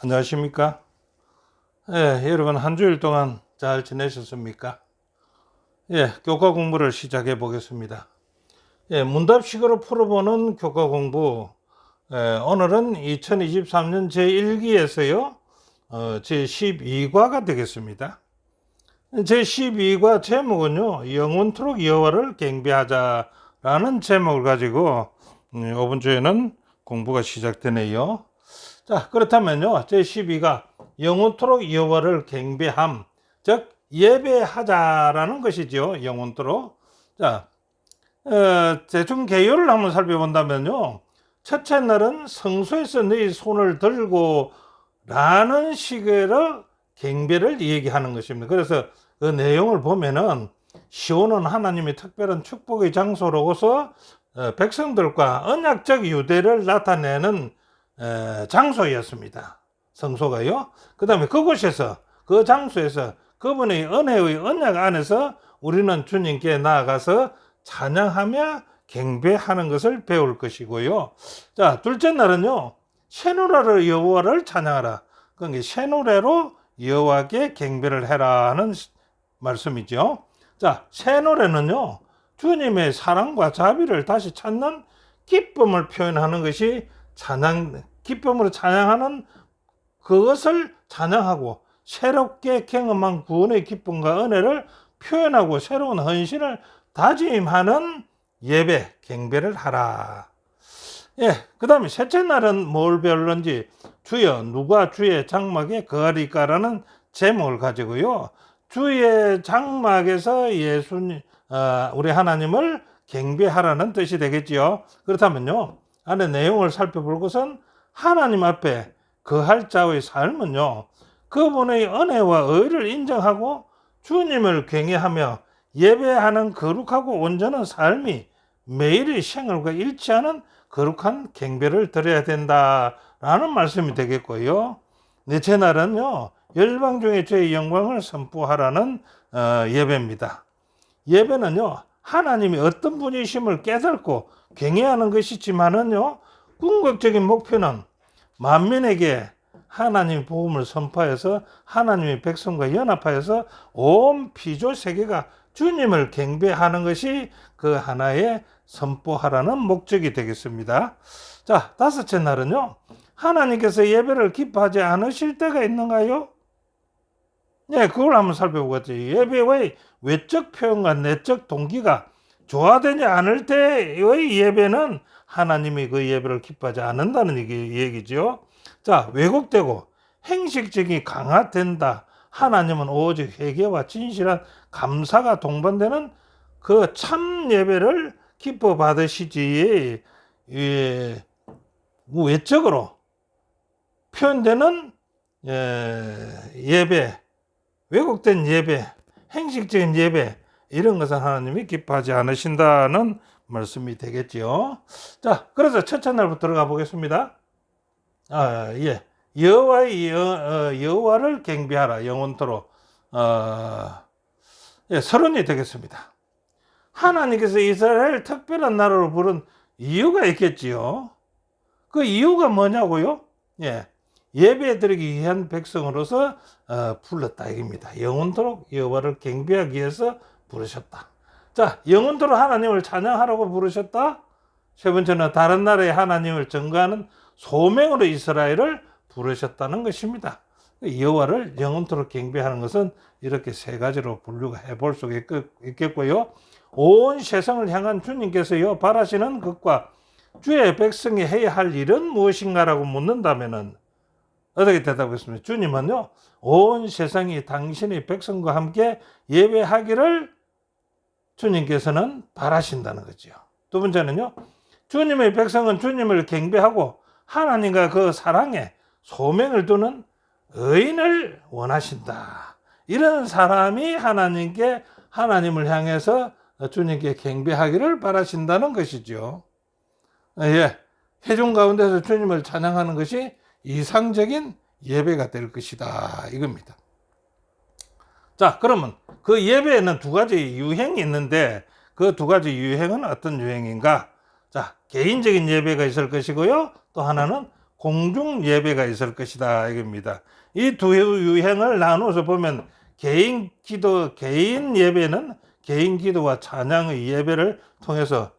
안녕하십니까? 예, 여러분 한 주일 동안 잘 지내셨습니까? 예, 교과 공부를 시작해 보겠습니다. 예, 문답식으로 풀어보는 교과 공부. 오늘은 2023년 제1기에서요, 제12과가 되겠습니다. 제12과 제목은요, 영원토록 여호와를 경배하자라는 제목을 가지고 이번 주에는 공부가 시작되네요. 자, 그렇다면요, 제12가 영원토록 여호와를 경배함, 즉 예배하자라는 것이죠. 영원토록. 자, 대충 개요를 한번 살펴본다면요, 첫째 날은 성소에서 너희 손을 들고 라는 식으로 경배를 얘기하는 것입니다. 그래서 그 내용을 보면은 시온은 하나님의 특별한 축복의 장소로서 백성들과 언약적 유대를 나타내는 장소였습니다. 성소가요. 그 다음에 그곳에서, 그 장소에서 그분의 은혜의 언약 안에서 우리는 주님께 나아가서 찬양하며 경배하는 것을 배울 것이고요. 자, 둘째 날은요, 새노래로 여호와를 찬양하라. 그러니까 새노래로 여호와께 경배를 해라는 말씀이죠. 자, 새노래는요, 주님의 사랑과 자비를 다시 찾는 기쁨을 표현하는 것이 기쁨으로 찬양하는 그것을 찬양하고 새롭게 경험한 구원의 기쁨과 은혜를 표현하고 새로운 헌신을 다짐하는 예배, 경배를 하라. 예, 그 다음에 셋째 날은 뭘 배울는지 주여 누가 주의 장막에 거하리까라는 제목을 가지고요. 주의 장막에서 우리 하나님을 경배하라는 뜻이 되겠지요. 그렇다면요, 안에 내용을 살펴볼 것은 하나님 앞에 거할 자의 삶은요, 그분의 은혜와 의를 인정하고 주님을 경외하며 예배하는 거룩하고 온전한 삶이 매일의 생활과 일치하는 거룩한 경배를 드려야 된다라는 말씀이 되겠고요. 넷째 날은요, 열방 중에 주의 영광을 선포하라는 예배입니다. 예배는요, 하나님이 어떤 분이심을 깨닫고 경외하는 것이지만은요, 궁극적인 목표는 만민에게 하나님의 복음을 선포해서 하나님의 백성과 연합하여서 온 피조 세계가 주님을 경배하는 것이 그 하나의 선포하라는 목적이 되겠습니다. 자, 다섯째 날은요, 하나님께서 예배를 기뻐하지 않으실 때가 있는가요? 네, 그걸 한번 살펴보겠죠. 예배의 외적 표현과 내적 동기가 조화되지 않을 때의 예배는 하나님이 그 예배를 기뻐하지 않는다는 얘기죠. 자, 왜곡되고 행식적이 강화된다. 하나님은 오직 회개와 진실한 감사가 동반되는 그 참 예배를 기뻐 받으시지, 외적으로 표현되는 예배, 왜곡된 예배, 행식적인 예배, 이런 것은 하나님이 기뻐하지 않으신다는 말씀이 되겠죠. 자, 그래서 첫째 날부터 들어가 보겠습니다. 예. 여호와를 경배하라. 영원토록. 예, 서론이 되겠습니다. 하나님께서 이스라엘을 특별한 나라로 부른 이유가 있겠지요. 그 이유가 뭐냐고요? 예. 예배 드리기 위한 백성으로서 불렀다 이겁니다. 영원토록 여호와를 경배하기 위해서 부르셨다. 자, 영원토록 하나님을 찬양하라고 부르셨다. 세 번째는 다른 나라의 하나님을 전가하는 소명으로 이스라엘을 부르셨다는 것입니다. 여호와를 영원토록 경배하는 것은 이렇게 세 가지로 분류가 해볼 수 있겠고요. 온 세상을 향한 주님께서요 바라시는 것과 주의 백성이 해야 할 일은 무엇인가라고 묻는다면은 어떻게 대답하겠습니까? 주님은요, 온 세상이 당신의 백성과 함께 예배하기를 주님께서는 바라신다는 거죠. 두 번째는요, 주님의 백성은 주님을 경배하고 하나님과 그 사랑에 소명을 두는 의인을 원하신다. 이런 사람이 하나님을 향해서 주님께 경배하기를 바라신다는 것이죠. 예, 회중 가운데서 주님을 찬양하는 것이 이상적인 예배가 될 것이다 이겁니다. 자, 그러면 그 예배에는 두 가지 유행이 있는데 그 두 가지 유행은 어떤 유행인가? 자, 개인적인 예배가 있을 것이고요. 또 하나는 공중 예배가 있을 것이다 이겁니다. 이 두 유형을 나누어서 보면 개인 예배는 개인 기도와 찬양의 예배를 통해서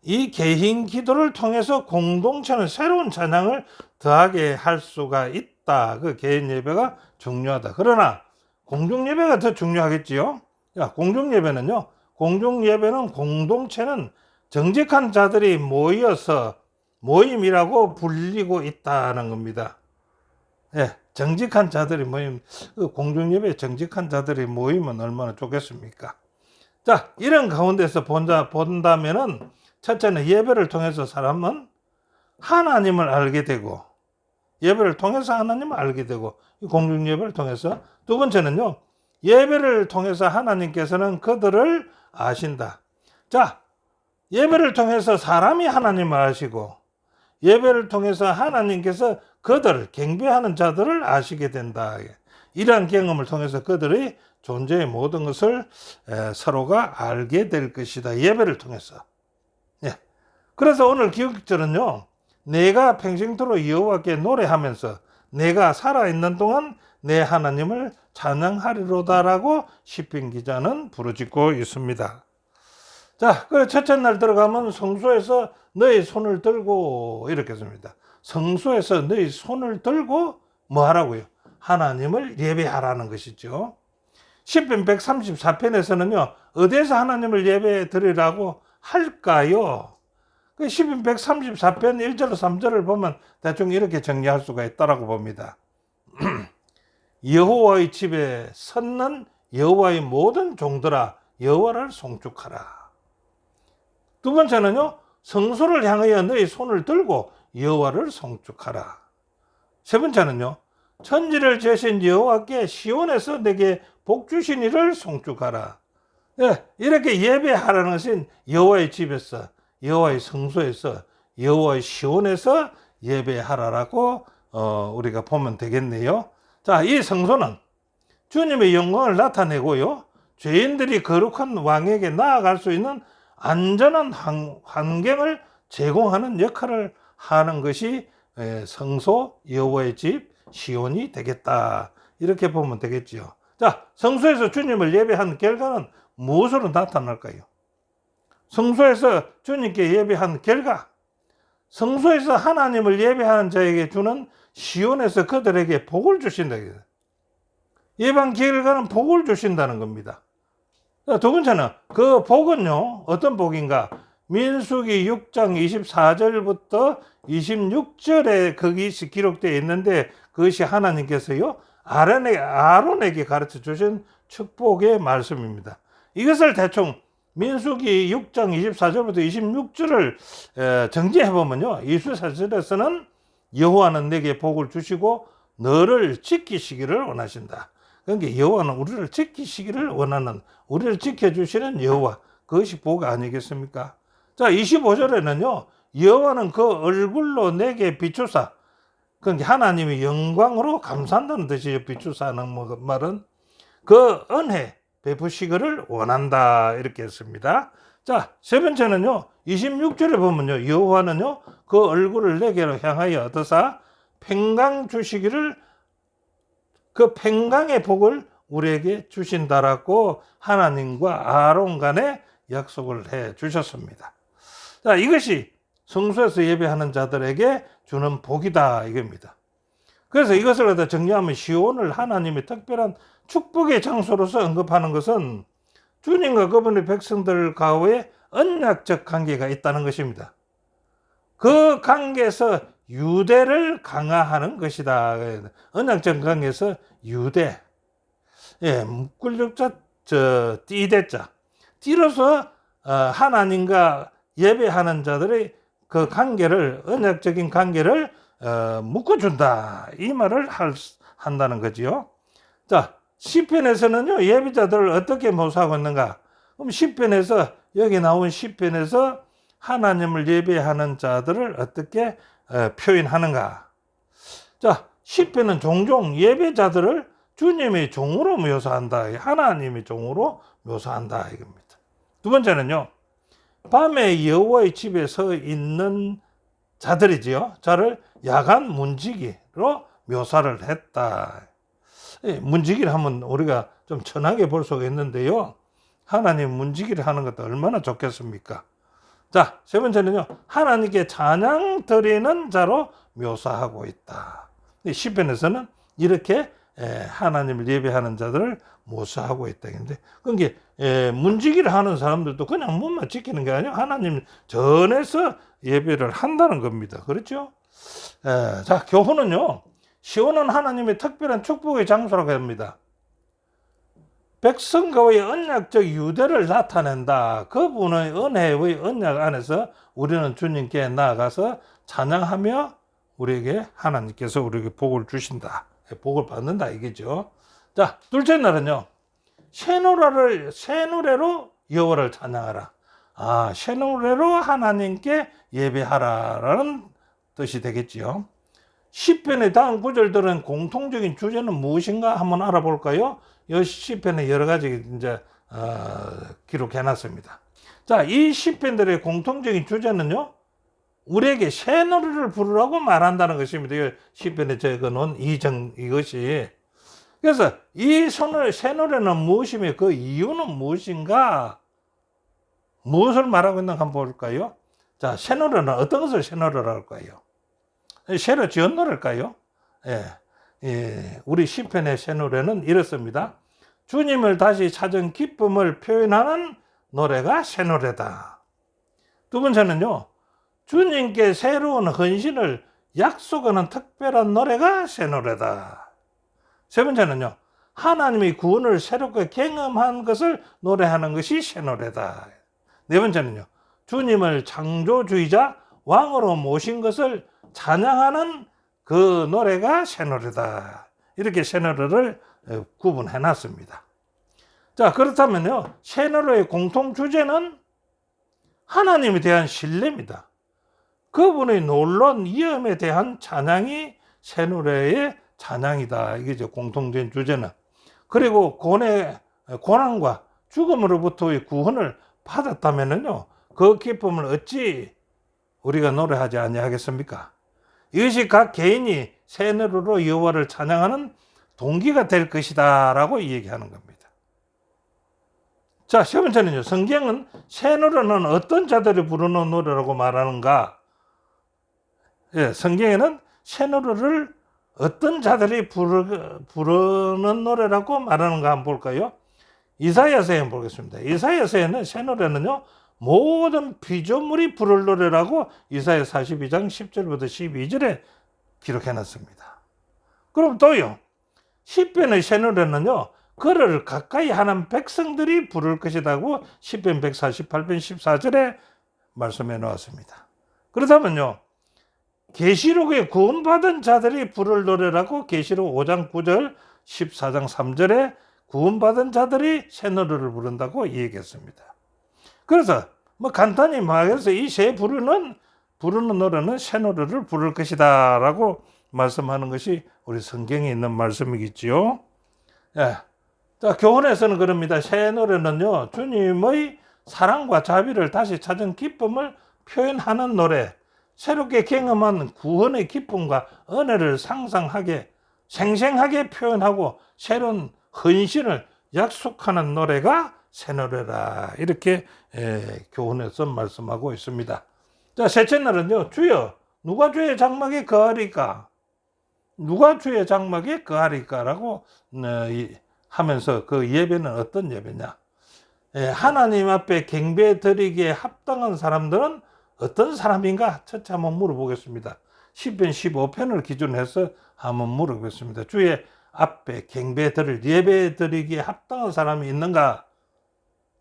이 개인 기도를 통해서 공동체는 새로운 찬양을 더하게 할 수가 있다. 그 개인 예배가 중요하다. 그러나 공중 예배가 더 중요하겠지요. 공중 예배는 공동체는 정직한 자들이 모여서 모임이라고 불리고 있다는 겁니다. 예, 정직한 자들이 모임, 공중 예배 정직한 자들이 모이면 얼마나 좋겠습니까? 자, 이런 가운데서 본다면은 첫째는 예배를 통해서 사람은 하나님을 알게 되고, 예배를 통해서 하나님을 알게 되고, 공중 예배를 통해서. 두 번째는요, 예배를 통해서 하나님께서는 그들을 아신다. 자, 예배를 통해서 사람이 하나님을 아시고, 예배를 통해서 하나님께서 그들을 경배하는 자들을 아시게 된다. 이러한 경험을 통해서 그들의 존재의 모든 것을 서로가 알게 될 것이다. 예배를 통해서. 예. 그래서 오늘 기억절은요, 내가 평생토록 여호와께 노래하면서 내가 살아있는 동안 내 하나님을 찬양하리로다라고 시편 기자는 부르짖고 있습니다. 자, 그래 첫째 날 들어가면 성소에서 너희 손을 들고 이렇게 씁니다. 성소에서 너희 손을 들고 뭐 하라고요? 하나님을 예배하라는 것이죠. 시편 134편에서는요, 어디에서 하나님을 예배 드리라고 할까요? 그 시편 134편 1절 3절을 보면 대충 이렇게 정리할 수가 있다라고 봅니다. 여호와의 집에 섰는 여호와의 모든 종들아 여호와를 송축하라. 두 번째는요, 성소를 향하여 너희 손을 들고 여호와를 송축하라. 세 번째는요, 천지를 지으신 여호와께 시온에서 내게 복 주신 이를 송축하라. 네, 이렇게 예배하라는 것은 여호와의 집에서, 여호와의 성소에서, 여호와의 시온에서 예배하라라고 우리가 보면 되겠네요. 자, 이 성소는 주님의 영광을 나타내고요, 죄인들이 거룩한 왕에게 나아갈 수 있는 안전한 환경을 제공하는 역할을 하는 것이 성소, 여호와의 집, 시온이 되겠다. 이렇게 보면 되겠지요. 자, 성소에서 주님을 예배한 결과는 무엇으로 나타날까요? 성소에서 주님께 예배한 결과, 성소에서 하나님을 예배하는 자에게 주는 시온에서 그들에게 복을 주신다. 예배한 결과는 복을 주신다는 겁니다. 두 번째는 그 복은요, 어떤 복인가? 민수기 6장 24절부터 26절에 거기서 기록되어 있는데 그것이 하나님께서요, 아론에게 가르쳐 주신 축복의 말씀입니다. 이것을 대충 민수기 6장 24절부터 26절을 정리해보면요, 24절에서는 여호와는 내게 복을 주시고 너를 지키시기를 원하신다. 그러니까 여호와는 우리를 지키시기를 원하는, 우리를 지켜주시는 여호와, 그것이 복 아니겠습니까? 자, 25절에는요, 여호와는 그 얼굴로 내게 비추사, 그러니까 하나님의 영광으로 감사한다는 뜻이죠. 비추사는 말은 그 은혜 베푸시기를 원한다, 이렇게 했습니다. 자, 세 번째는요, 26절에 보면요, 여호와는요, 그 얼굴을 내게로 향하여 어떠사 평강 주시기를, 그 평강의 복을 우리에게 주신다라고 하나님과 아론 간에 약속을 해 주셨습니다. 자, 이것이 성소에서 예배하는 자들에게 주는 복이다, 이겁니다. 그래서 이것을 갖다 정리하면 시온을 하나님의 특별한 축복의 장소로서 언급하는 것은 주님과 그분의 백성들 가운데 언약적 관계가 있다는 것입니다. 그 관계에서 유대를 강화하는 것이다. 언약적 관계에서 유대, 묶을육자, 띠대자, 띠로서 하나님과 예배하는 자들의 그 관계를, 언약적인 관계를 묶어준다, 이 말을 한다는 거지요. 자, 시편에서는요, 예배자들을 어떻게 묘사하고 있는가? 그럼 시편에서, 여기 나온 시편에서 하나님을 예배하는 자들을 어떻게 표현하는가? 자, 시편은 종종 예배자들을 주님의 종으로 묘사한다, 하나님의 종으로 묘사한다, 이겁니다. 두 번째는요, 밤에 여호와의 집에 서 있는 자들이지요. 자를 야간 문지기로 묘사를 했다. 문지기를 하면 우리가 좀 천하게 볼 수가 있는데요. 하나님 문지기를 하는 것도 얼마나 좋겠습니까? 자, 세 번째는요. 하나님께 찬양 드리는 자로 묘사하고 있다. 시편에서는 이렇게 하나님을 예배하는 자들을 묘사하고 있다. 근데 그게 문지기를 하는 사람들도 그냥 몸만 지키는 게 아니라 하나님 전에서 예배를 한다는 겁니다. 그렇죠? 자, 교훈은요. 시온은 하나님의 특별한 축복의 장소라고 합니다. 백성과의 언약적 유대를 나타낸다. 그분의 은혜의 언약 안에서 우리는 주님께 나아가서 찬양하며 우리에게 하나님께서 우리에게 복을 주신다. 복을 받는다 이거죠. 자, 둘째 날은요. 새 노래로 여호와를 찬양하라. 새 노래로 하나님께 예배하라라는 뜻이 되겠지요. 시편의 다음 구절들은 공통적인 주제는 무엇인가 한번 알아볼까요? 이 시편에 여러 가지 이제 기록해놨습니다. 자, 이 시편들의 공통적인 주제는요, 우리에게 새 노래를 부르라고 말한다는 것입니다. 이 시편에 적어놓은 이것이. 그래서 이 새 노래는 무엇이며 그 이유는 무엇인가? 무엇을 말하고 있는가 한번 볼까요? 자, 새 노래는 어떤 것을 새 노래라고 할까요? 새로 지은 노래일까요? 우리 시편의 새 노래는 이렇습니다. 주님을 다시 찾은 기쁨을 표현하는 노래가 새 노래다. 두 번째는요. 주님께 새로운 헌신을 약속하는 특별한 노래가 새 노래다. 세 번째는요. 하나님의 구원을 새롭게 경험한 것을 노래하는 것이 새 노래다. 네 번째는요. 주님을 창조주의자 왕으로 모신 것을 찬양하는 그 노래가 새 노래다. 이렇게 새 노래를 구분해 놨습니다. 자, 그렇다면요. 새 노래의 공통 주제는 하나님에 대한 신뢰입니다. 그분의 놀라운 위엄에 대한 찬양이 새 노래의 찬양이다. 이게 이제 공통된 주제는. 그리고 고난과 죽음으로부터의 구원을 받았다면요. 그 기쁨을 어찌 우리가 노래하지 아니하겠습니까? 이것이 각 개인이 새 노래로 여호와를 찬양하는 동기가 될 것이다 라고 얘기하는 겁니다. 자, 세 번째는요. 성경은 새 노래는 어떤 자들이 부르는 노래라고 말하는가? 성경에는 새 노래를 어떤 자들이 부르는 노래라고 말하는가 한번 볼까요? 이사야서에 한번 보겠습니다. 이사야서에는 새 노래는요. 모든 피조물이 부를 노래라고 이사야 42장 10절부터 12절에 기록해놨습니다. 그럼 또요. 시편의 새 노래는요. 그를 가까이 하는 백성들이 부를 것이라고 시편 148편 14절에 말씀해 놓았습니다. 그렇다면요. 계시록에 구원받은 자들이 부를 노래라고 계시록 5장 9절 14장 3절에 구원받은 자들이 새 노래를 부른다고 얘기했습니다. 그래서 간단히 말해서 이 새 부르는 노래는 새 노래를 부를 것이다 라고 말씀하는 것이 우리 성경에 있는 말씀이겠지요. 자, 교훈에서는 그럽니다. 새 노래는요, 주님의 사랑과 자비를 다시 찾은 기쁨을 표현하는 노래, 새롭게 경험한 구원의 기쁨과 은혜를 상상하게, 생생하게 표현하고 새로운 헌신을 약속하는 노래가 새 노래라. 이렇게 교훈에서 말씀하고 있습니다. 자, 셋째 날은요, 주여, 누가 주의 장막에 거하리까? 누가 주의 장막에 거하리까? 라고 하면서 그 예배는 어떤 예배냐? 하나님 앞에 경배 드리기에 합당한 사람들은 어떤 사람인가? 첫째 한번 물어보겠습니다. 시편 15편을 기준으로 해서 한번 물어보겠습니다. 주의 앞에 경배 드릴 예배 드리기에 합당한 사람이 있는가?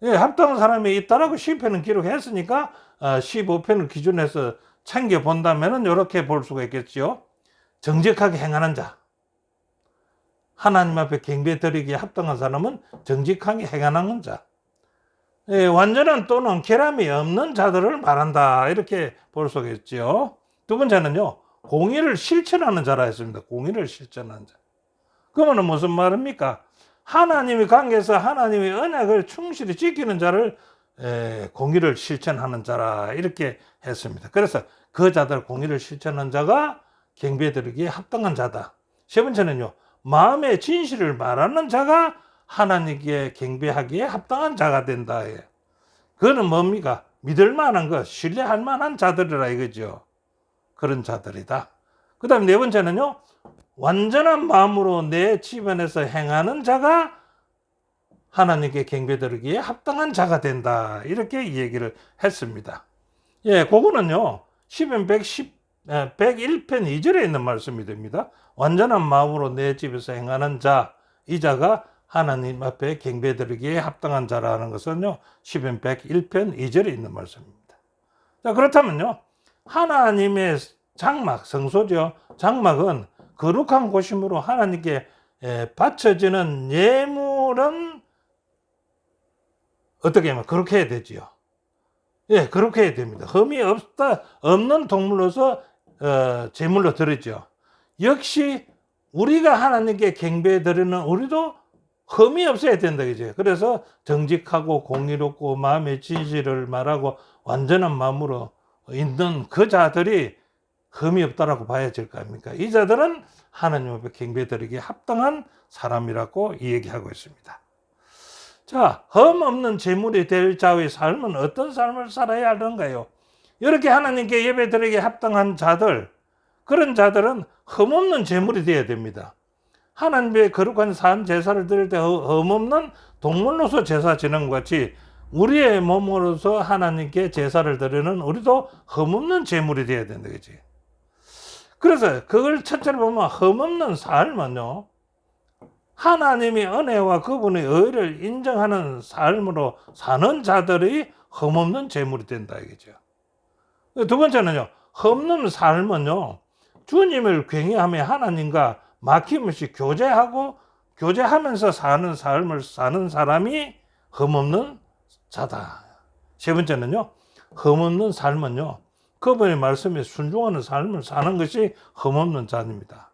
합당한 사람이 있다라고 시편은 기록했으니까 15편을 기준으로 해서 챙겨본다면 이렇게 볼 수가 있겠죠. 정직하게 행하는 자. 하나님 앞에 경배 드리기에 합당한 사람은 정직하게 행하는 자. 완전한 또는 결함이 없는 자들을 말한다. 이렇게 볼 수가 있죠. 두 번째는요. 공의를 실천하는 자라 했습니다. 공의를 실천하는 자. 그러면 무슨 말입니까? 하나님의 관계에서 하나님의 언약을 충실히 지키는 자를 공의를 실천하는 자라 이렇게 했습니다. 그래서 그 자들 공의를 실천하는 자가 경배드리기에 합당한 자다. 세 번째는요, 마음의 진실을 말하는 자가 하나님께 경배하기에 합당한 자가 된다. 그거는 뭡니까? 믿을 만한 것, 신뢰할 만한 자들이라 이거죠. 그런 자들이다. 그 다음 네 번째는요, 완전한 마음으로 내 집안에서 행하는 자가 하나님께 경배드리기에 합당한 자가 된다. 이렇게 얘기를 했습니다. 예, 그거는요, 시편 101편 2절에 있는 말씀이 됩니다. 완전한 마음으로 내 집에서 행하는 자, 이 자가 하나님 앞에 경배드리기에 합당한 자라는 것은요, 시편 101편 2절에 있는 말씀입니다. 자, 그렇다면요, 하나님의 장막, 성소죠. 장막은 거룩한 곳이므로 하나님께 바쳐지는 예물은 어떻게 하면 그렇게 해야 되지요. 예, 그렇게 해야 됩니다. 흠이 없는 동물로서 제물로 드리죠. 역시 우리가 하나님께 경배 드리는 우리도 흠이 없어야 된다 그죠. 그래서 정직하고 공의롭고 마음의 진실을 말하고 완전한 마음으로 있는 그 자들이 흠이 없다라고 봐야 될 거 아닙니까? 이 자들은 하나님 앞에 경배 드리기에 합당한 사람이라고 얘기하고 있습니다. 자, 흠 없는 제물이 될 자의 삶은 어떤 삶을 살아야 하는가요? 이렇게 하나님께 예배 드리기에 합당한 자들, 그런 자들은 흠 없는 제물이 되어야 됩니다. 하나님의 거룩한 산 제사를 드릴 때 흠 없는 동물로서 제사 지는 것 같이 우리의 몸으로서 하나님께 제사를 드리는 우리도 흠 없는 제물이 되어야 된다 그지. 그래서 그걸 첫째로 보면 흠 없는 삶은요, 하나님의 은혜와 그분의 의를 인정하는 삶으로 사는 자들이 흠 없는 제물이 된다 이거죠. 두 번째는요, 흠 없는 삶은요, 주님을 경외하며 하나님과 막힘없이 교제하면서 사는 삶을 사는 사람이 흠 없는 자다. 세 번째는요, 흠 없는 삶은요, 그분의 말씀에 순종하는 삶을 사는 것이 흠 없는 자입니다.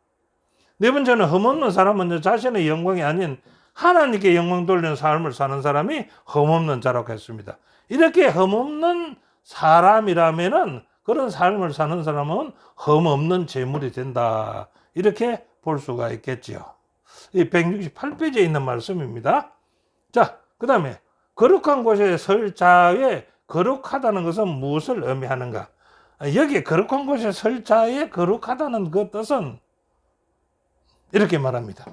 네 번째는 흠 없는 사람은 자신의 영광이 아닌 하나님께 영광 돌리는 삶을 사는 사람이 흠 없는 자라고 했습니다. 이렇게 흠 없는 사람이라면은 그런 삶을 사는 사람은 흠 없는 제물이 된다. 이렇게 볼 수가 있겠지요. 이 168페이지에 있는 말씀입니다. 자, 그 다음에 거룩한 곳에 설 자의 거룩하다는 것은 무엇을 의미하는가? 여기 거룩한 곳에 설 자의 거룩하다는 그 뜻은 이렇게 말합니다.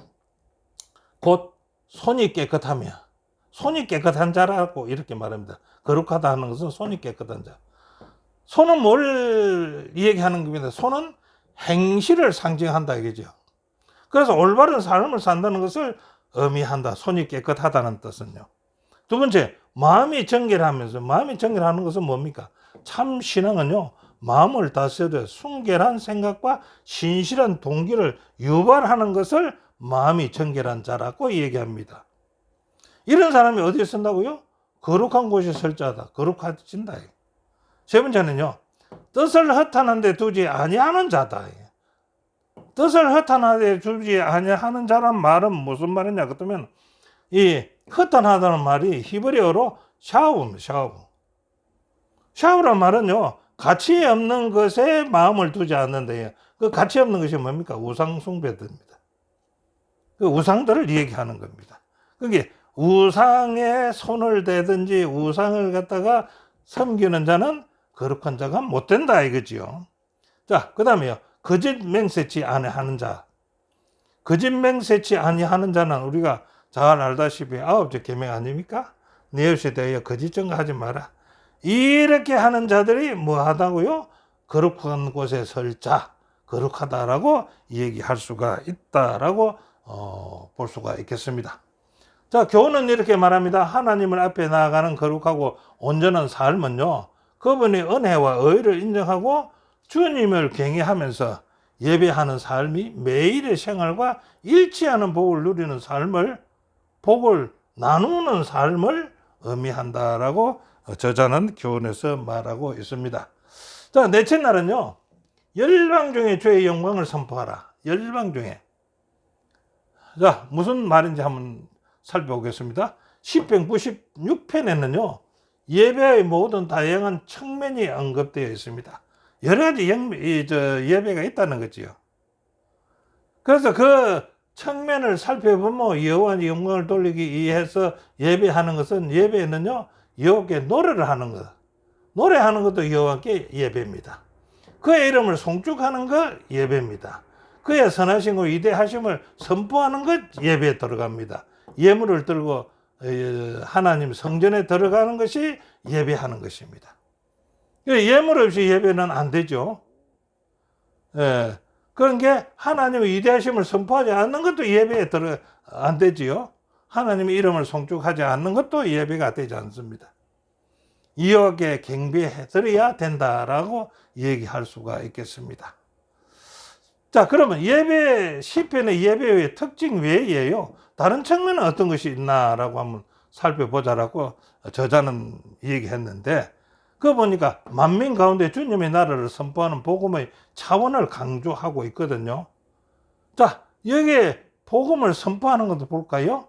곧 손이 깨끗하며 손이 깨끗한 자라고 이렇게 말합니다. 거룩하다 하는 것은 손이 깨끗한 자. 손은 뭘 얘기하는 겁니다. 손은 행실을 상징한다 이거죠. 그래서 올바른 삶을 산다는 것을 의미한다. 손이 깨끗하다는 뜻은요. 두 번째, 마음이 정결하면서, 마음이 정결하는 것은 뭡니까? 참 신앙은요, 마음을 다스려 순결한 생각과 신실한 동기를 유발하는 것을 마음이 정결한 자라고 얘기합니다. 이런 사람이 어디에 쓴다고요? 거룩한 곳에 설 자다. 거룩해진다. 세 번째는요, 뜻을 허탄한 데 두지 아니하는 자다. 뜻을 허탄한 데 두지 아니하는 자란 말은 무슨 말이냐 그러면 이 허탄하다는 말이 히브리어로 샤우입니다. 샤우란 말은요, 가치 없는 것에 마음을 두지 않는데요. 그 가치 없는 것이 뭡니까? 우상 숭배입니다. 그 우상들을 얘기하는 겁니다. 그게 우상에 손을 대든지 우상을 갖다가 섬기는 자는 거룩한 자가 못 된다 이거지요. 자, 그 다음에요. 거짓 맹세치 아니하는 자. 거짓 맹세치 아니하는 자는 우리가 잘 알다시피 9째 계명 아닙니까? 내 이웃에 대하여 거짓 증거하지 마라. 이렇게 하는 자들이 뭐 하다고요? 거룩한 곳에 설 자, 거룩하다라고 얘기할 수가 있다라고 볼 수가 있겠습니다. 자, 교훈은 이렇게 말합니다. 하나님을 앞에 나아가는 거룩하고 온전한 삶은요, 그분의 은혜와 의를 인정하고 주님을 경외하면서 예배하는 삶이 매일의 생활과 일치하는 복을 누리는 삶을, 복을 나누는 삶을 의미한다라고 저자는 교훈에서 말하고 있습니다. 자, 넷째 날은요, 열방 중에 주의 영광을 선포하라. 열방 중에. 자, 무슨 말인지 한번 살펴보겠습니다. 시편 96편에는요, 예배의 모든 다양한 측면이 언급되어 있습니다. 여러 가지 예배가 있다는 거지요. 그래서 그 측면을 살펴보면 여호와의 영광을 돌리기 위해서 예배하는 것은, 예배는요 여호와께 노래를 하는 것, 노래하는 것도 여호와께 예배입니다. 그의 이름을 송축하는 것 예배입니다. 그의 선하심과 위대하심을 선포하는 것 예배에 들어갑니다. 예물을 들고 하나님 성전에 들어가는 것이 예배하는 것입니다. 예물 없이 예배는 안 되죠. 예. 그런 게 하나님의 위대하심을 선포하지 않는 것도 예배에 안 되지요. 하나님의 이름을 송축하지 않는 것도 예배가 되지 않습니다. 여호와께 경배해 드려야 된다라고 얘기할 수가 있겠습니다. 자, 그러면 시편의 예배의 특징 외에요, 다른 측면은 어떤 것이 있나라고 한번 살펴보자라고 저자는 얘기했는데, 그거 보니까 만민 가운데 주님의 나라를 선포하는 복음의 차원을 강조하고 있거든요. 자, 여기에 복음을 선포하는 것도 볼까요?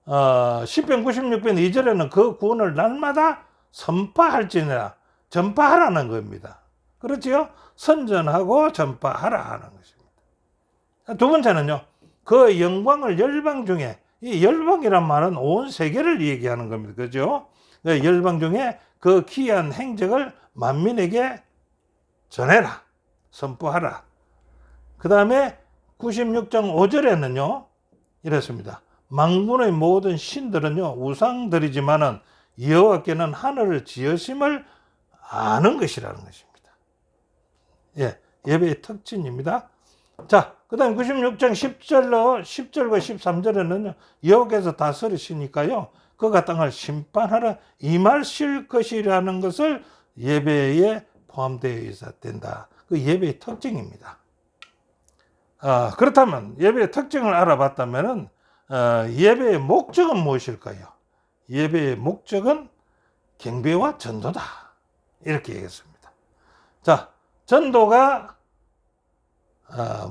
시편 96편 2절에는 그 구원을 날마다 선포할지니라, 전파하라는 겁니다. 그렇지요? 선전하고 전파하라 하는 것입니다. 두 번째는요, 그 영광을 열방 중에, 이 열방이란 말은 온 세계를 얘기하는 겁니다. 그죠? 열방 중에 그 기이한 행적을 만민에게 전해라, 선포하라. 그 다음에 96장 5절에는요 이랬습니다. 만군의 모든 신들은요 우상들이지만은 여호와께는 하늘을 지으심을 아는 것이라는 것입니다. 예, 예배의 특징입니다. 자, 그 다음 96장 10절과 13절에는요 여호와께서 다스리시니까요 그가 땅을 심판하러 임하실 것이라는 것을 예배에 포함되어 있어야 된다. 그 예배의 특징입니다. 그렇다면 예배의 특징을 알아봤다면 예배의 목적은 무엇일까요? 예배의 목적은 경배와 전도다, 이렇게 얘기했습니다. 자, 전도가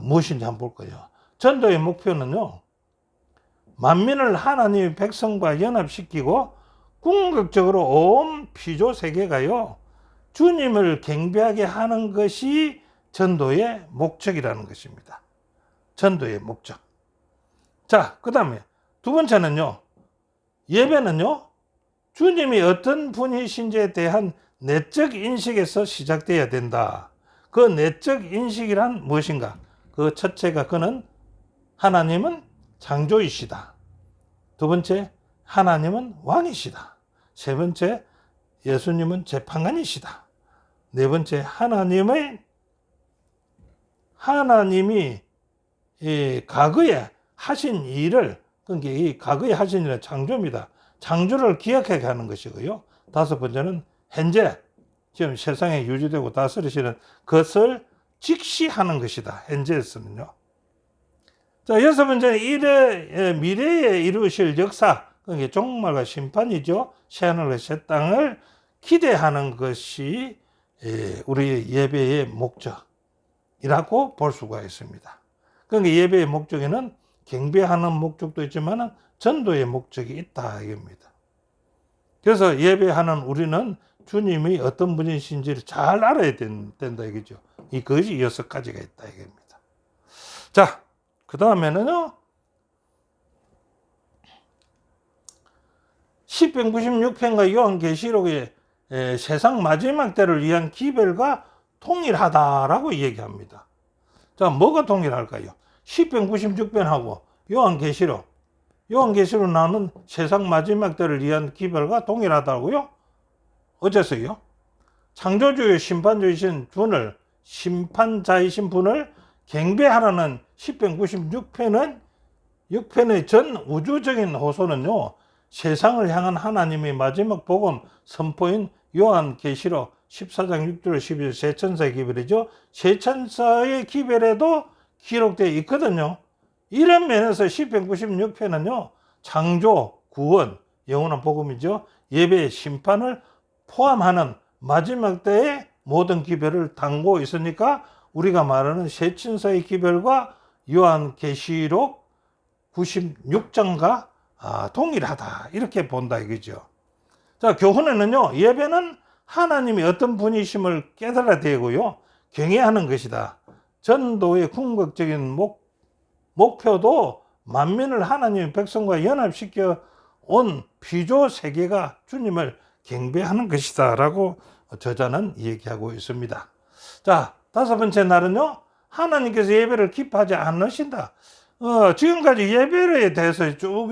무엇인지 한번 볼까요? 전도의 목표는요 만민을 하나님의 백성과 연합시키고 궁극적으로 온 피조 세계가요 주님을 경배하게 하는 것이 전도의 목적이라는 것입니다. 전도의 목적. 자, 그 다음에 두 번째는요, 예배는요 주님이 어떤 분이신지에 대한 내적 인식에서 시작돼야 된다. 그 내적 인식이란 무엇인가? 그 첫째가 그는 하나님은 창조이시다. 두 번째, 하나님은 왕이시다. 세 번째, 예수님은 재판관이시다. 네 번째, 하나님이 이 과거에 하신 일을, 그러니까 이 과거에 하신 일은 창조입니다. 창조를 기억하게 하는 것이고요. 다섯 번째는 현재 지금 세상에 유지되고 다스리시는 것을 직시하는 것이다. 현재에서는요. 자, 여섯 번째는 미래에 이루실 역사, 그게 종말과 심판이죠. 새하늘과 새 땅을 기대하는 것이 우리의 예배의 목적이라고 볼 수가 있습니다. 그러니까 예배의 목적에는 경배하는 목적도 있지만 전도의 목적이 있다 이겁니다. 그래서 예배하는 우리는 주님이 어떤 분이신지를 잘 알아야 된다 이거죠. 그것이 6가지가 있다 이겁니다. 자, 그 다음에는요, 시편 96편과 요한계시록의 세상 마지막 때를 위한 기별과 통일하다라고 얘기합니다. 자, 뭐가 통일할까요? 시편 96편하고 요한계시록 나오는 세상 마지막 때를 위한 기별과 동일하다고요? 어째서요? 창조주의 심판주이신 분을, 심판자이신 분을 경배하라는 시편 96편은 6편의 전 우주적인 호소는요 세상을 향한 하나님의 마지막 복음 선포인 요한계시록 14장 6절 12절 세천사의 기별이죠. 세천사의 기별에도 기록되어 있거든요. 이런 면에서 시편 96편은요 창조, 구원, 영원한 복음이죠. 예배의 심판을 포함하는 마지막 때의 모든 기별을 담고 있으니까 우리가 말하는 세천사의 기별과 요한계시록 96장과 동일하다 이렇게 본다 이거죠. 자, 교훈에는요, 예배는 하나님이 어떤 분이심을 깨달아야 되고요, 경외하는 것이다. 전도의 궁극적인 목표도 만민을 하나님의 백성과 연합시켜 온 피조 세계가 주님을 경배하는 것이다 라고 저자는 얘기하고 있습니다. 자, 다섯 번째 날은요, 하나님께서 예배를 기뻐하지 않으신다. 지금까지 예배에 대해서 쭉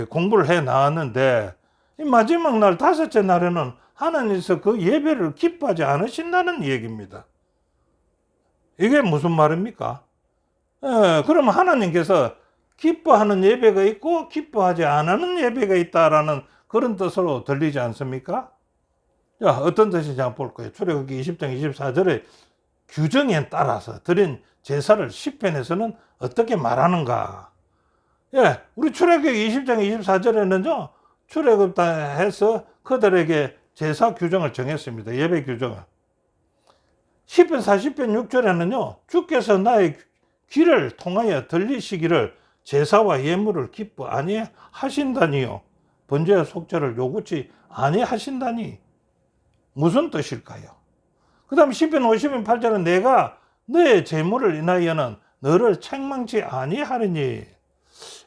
공부를 해 나왔는데, 이 마지막 날 다섯째 날에는 하나님께서 그 예배를 기뻐하지 않으신다는 얘기입니다. 이게 무슨 말입니까? 그러면 하나님께서 기뻐하는 예배가 있고 기뻐하지 않는 예배가 있다라는 그런 뜻으로 들리지 않습니까? 자, 어떤 뜻인지 한번 볼 거예요. 출애굽기 20장 24절의 규정에 따라서 드린 제사를 시편에서는 어떻게 말하는가? 예, 우리 출애굽기 20장 24절에는요, 출애굽해서 그들에게 제사 규정을 정했습니다. 예배 규정을. 시편 40편 6절에는요, 주께서 나의 귀를 통하여 들리시기를 제사와 예물을 기뻐 아니하신다니요. 번제와 속죄를 요구치 아니하신다니. 무슨 뜻일까요? 그 다음 시편 50편 8절은 내가 너의 재물을 인하여는 너를 책망치 아니하리니.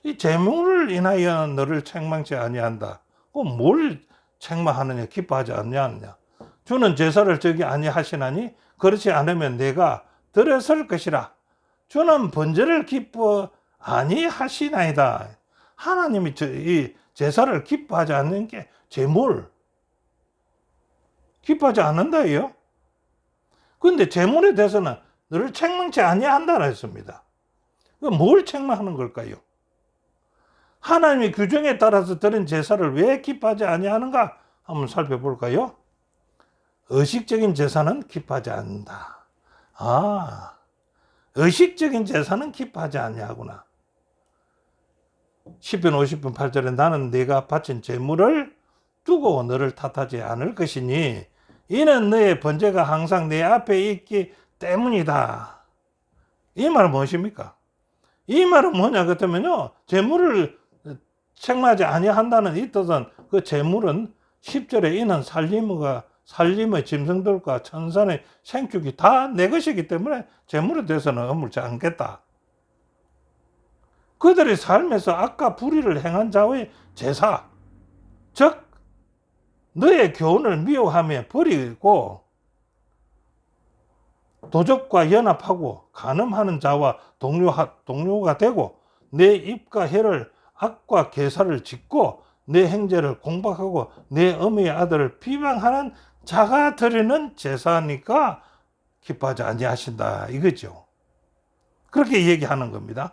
이 재물을 인하여 너를 책망치 아니한다. 그럼 뭘 책망하느냐, 기뻐하지 않느냐. 주는 제사를 저기 아니하시나니 그렇지 않으면 내가 들어설 것이라. 주는 번제를 기뻐 아니하시나이다. 하나님이 이 제사를 기뻐하지 않는 게 제물. 기뻐하지 않는다요. 그런데 제물에 대해서는 너를 책망치 아니한다고 했습니다. 뭘 책망하는 걸까요? 하나님의 규정에 따라서 드린 제사를 왜 기뻐하지 아니하는가 한번 살펴볼까요? 의식적인 제사는 기뻐하지 않는다. 의식적인 제사는 기뻐하지 아니하구나. 시편 50편 8절에 나는 네가 바친 제물을 두고 너를 탓하지 않을 것이니 이는 너의 번제가 항상 내 앞에 있기 때문이다. 이 말은 무엇입니까? 이 말은 뭐냐 그렇다면요, 제물을 책망하지 아니한다는 이 뜻은 그 제물은 10절에 이는 살림의 짐승들과 천산의 생축이 다 내 것이기 때문에 제물에 대해서는 허물지 않겠다. 그들의 삶에서 악과 불의를 행한 자의 제사, 즉 너의 교훈을 미워하며 버리고 도적과 연합하고 간음하는 자와 동료가 되고 내 입과 혀를 악과 계사를 짓고 내 행제를 공박하고 내 어미의 아들을 비방하는 자가 드리는 제사니까 기뻐하지 아니하신다 이거죠. 그렇게 얘기하는 겁니다.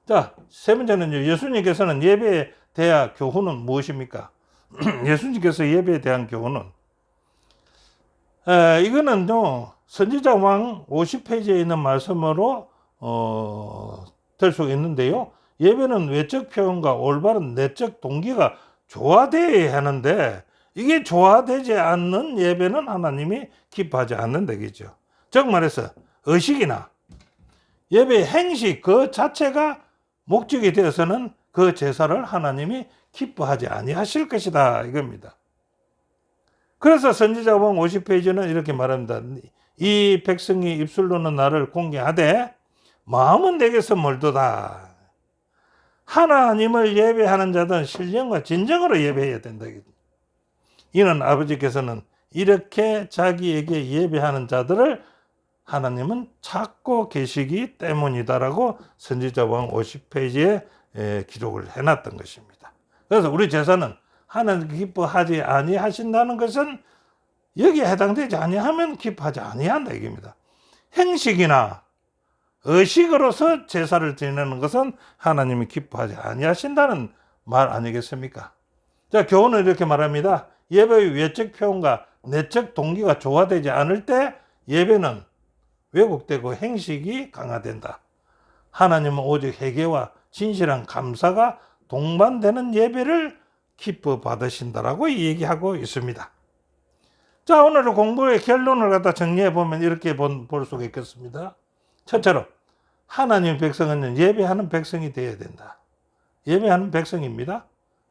자, 세 번째는요, 예수님께서는 예배에 대한 교훈은 무엇입니까? 예수님께서 예배에 대한 교훈은 이거는요, 선지자 왕 50페이지에 있는 말씀으로 될 수 있는데요, 예배는 외적 표현과 올바른 내적 동기가 조화되어야 하는데 이게 조화되지 않는 예배는 하나님이 기뻐하지 않는다 이거죠. 즉 말해서 의식이나 예배의 행식 그 자체가 목적이 되어서는 그 제사를 하나님이 기뻐하지 아니하실 것이다 이겁니다. 그래서 선지자 왕 50페이지는 이렇게 말합니다. 이 백성이 입술로는 나를 공개하되 마음은 내게서 멀도다. 하나님을 예배하는 자들은 신령과 진정으로 예배해야 된다. 이는 아버지께서는 이렇게 자기에게 예배하는 자들을 하나님은 찾고 계시기 때문이다라고 선지자 왕 50페이지에 기록을 해놨던 것입니다. 그래서 우리 제사는 하나님 기뻐하지 아니하신다는 것은 여기에 해당되지 아니하면 기뻐하지 아니한다 이겁니다. 행식이나 의식으로서 제사를 지내는 것은 하나님이 기뻐하지 아니하신다는 말 아니겠습니까? 자, 교훈은 이렇게 말합니다. 예배의 외적 표현과 내적 동기가 조화되지 않을 때 예배는 왜곡되고 행식이 강화된다. 하나님은 오직 회개와 진실한 감사가 동반되는 예배를 기뻐 받으신다라고 얘기하고 있습니다. 자, 오늘의 공부의 결론을 갖다 정리해 보면 이렇게 볼 수가 있겠습니다. 첫째로 하나님의 백성은 예배하는 백성이 되어야 된다. 예배하는 백성입니다.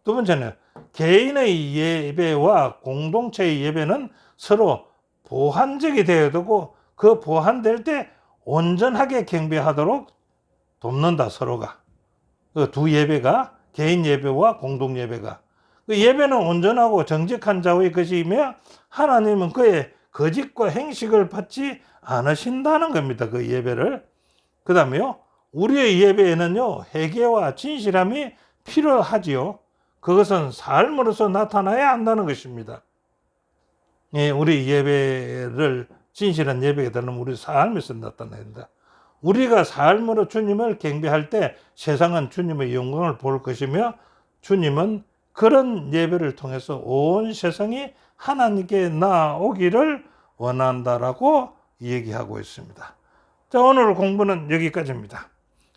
두 번째는 개인의 예배와 공동체의 예배는 서로 보완적이 되어야 되고, 그 보완될 때 온전하게 경배하도록 돕는다, 서로가. 그 두 예배가, 개인 예배와 공동 예배가. 그 예배는 온전하고 정직한 자의 것이며 하나님은 그의 거짓과 행식을 받지 않으신다는 겁니다. 그 예배를. 그 다음에요, 우리의 예배에는요, 회개와 진실함이 필요하지요. 그것은 삶으로서 나타나야 한다는 것입니다. 예, 우리 예배를, 진실한 예배가 되려면 우리 삶에서 나타나야 된다. 우리가 삶으로 주님을 경배할 때 세상은 주님의 영광을 볼 것이며, 주님은 그런 예배를 통해서 온 세상이 하나님께 나아오기를 원한다라고 얘기하고 있습니다. 자, 오늘 공부는 여기까지입니다.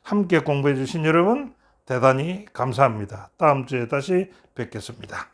함께 공부해 주신 여러분 대단히 감사합니다. 다음 주에 다시 뵙겠습니다.